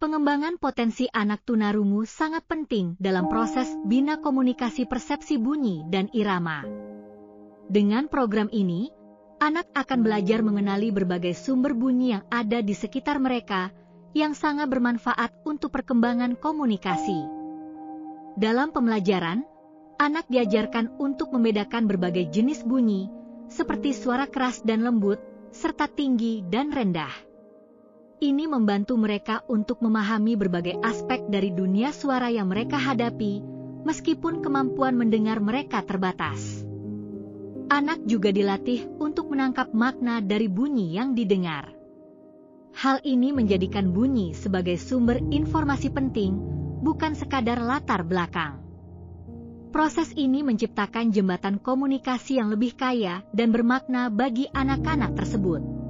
Pengembangan potensi anak tunarungu sangat penting dalam proses bina komunikasi persepsi bunyi dan irama. Dengan program ini, anak akan belajar mengenali berbagai sumber bunyi yang ada di sekitar mereka yang sangat bermanfaat untuk perkembangan komunikasi. Dalam pembelajaran, anak diajarkan untuk membedakan berbagai jenis bunyi, seperti suara keras dan lembut, serta tinggi dan rendah. Ini membantu mereka untuk memahami berbagai aspek dari dunia suara yang mereka hadapi, meskipun kemampuan mendengar mereka terbatas. Anak juga dilatih untuk menangkap makna dari bunyi yang didengar. Hal ini menjadikan bunyi sebagai sumber informasi penting, bukan sekadar latar belakang. Proses ini menciptakan jembatan komunikasi yang lebih kaya dan bermakna bagi anak-anak tersebut.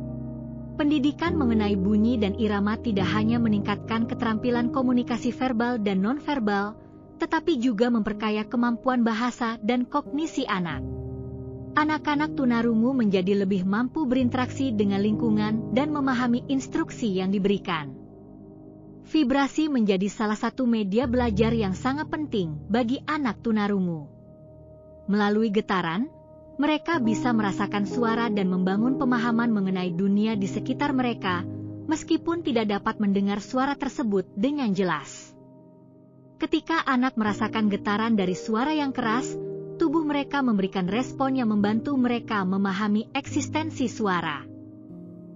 Pendidikan mengenai bunyi dan irama tidak hanya meningkatkan keterampilan komunikasi verbal dan nonverbal, tetapi juga memperkaya kemampuan bahasa dan kognisi anak. Anak-anak tunarungu menjadi lebih mampu berinteraksi dengan lingkungan dan memahami instruksi yang diberikan. Vibrasi menjadi salah satu media belajar yang sangat penting bagi anak tunarungu. Melalui getaran, mereka bisa merasakan suara dan membangun pemahaman mengenai dunia di sekitar mereka, meskipun tidak dapat mendengar suara tersebut dengan jelas. Ketika anak merasakan getaran dari suara yang keras, tubuh mereka memberikan respon yang membantu mereka memahami eksistensi suara.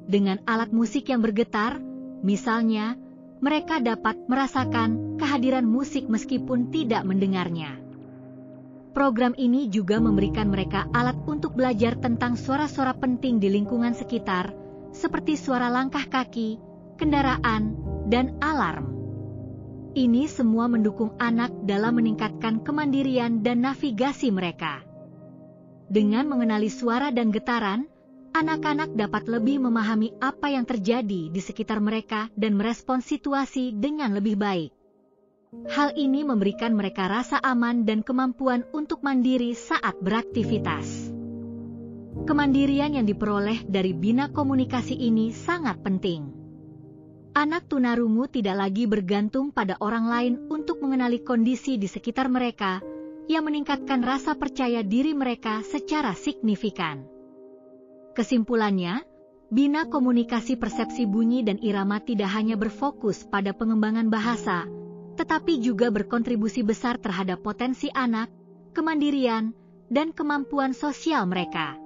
Dengan alat musik yang bergetar, misalnya, mereka dapat merasakan kehadiran musik meskipun tidak mendengarnya. Program ini juga memberikan mereka alat untuk belajar tentang suara-suara penting di lingkungan sekitar, seperti suara langkah kaki, kendaraan, dan alarm. Ini semua mendukung anak dalam meningkatkan kemandirian dan navigasi mereka. Dengan mengenali suara dan getaran, anak-anak dapat lebih memahami apa yang terjadi di sekitar mereka dan merespons situasi dengan lebih baik. Hal ini memberikan mereka rasa aman dan kemampuan untuk mandiri saat beraktivitas. Kemandirian yang diperoleh dari bina komunikasi ini sangat penting. Anak tunarungu tidak lagi bergantung pada orang lain untuk mengenali kondisi di sekitar mereka, yang meningkatkan rasa percaya diri mereka secara signifikan. Kesimpulannya, bina komunikasi persepsi bunyi dan irama tidak hanya berfokus pada pengembangan bahasa, tetapi juga berkontribusi besar terhadap potensi anak, kemandirian, dan kemampuan sosial mereka.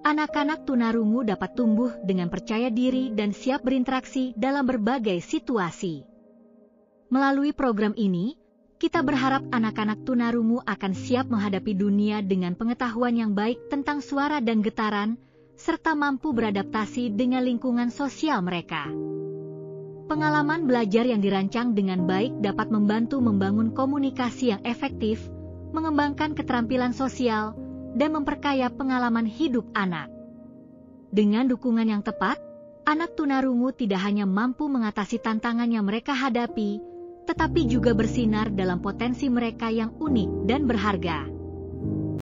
Anak-anak tunarungu dapat tumbuh dengan percaya diri dan siap berinteraksi dalam berbagai situasi. Melalui program ini, kita berharap anak-anak tunarungu akan siap menghadapi dunia dengan pengetahuan yang baik tentang suara dan getaran, serta mampu beradaptasi dengan lingkungan sosial mereka. Pengalaman belajar yang dirancang dengan baik dapat membantu membangun komunikasi yang efektif, mengembangkan keterampilan sosial, dan memperkaya pengalaman hidup anak. Dengan dukungan yang tepat, anak tunarungu tidak hanya mampu mengatasi tantangan yang mereka hadapi, tetapi juga bersinar dalam potensi mereka yang unik dan berharga.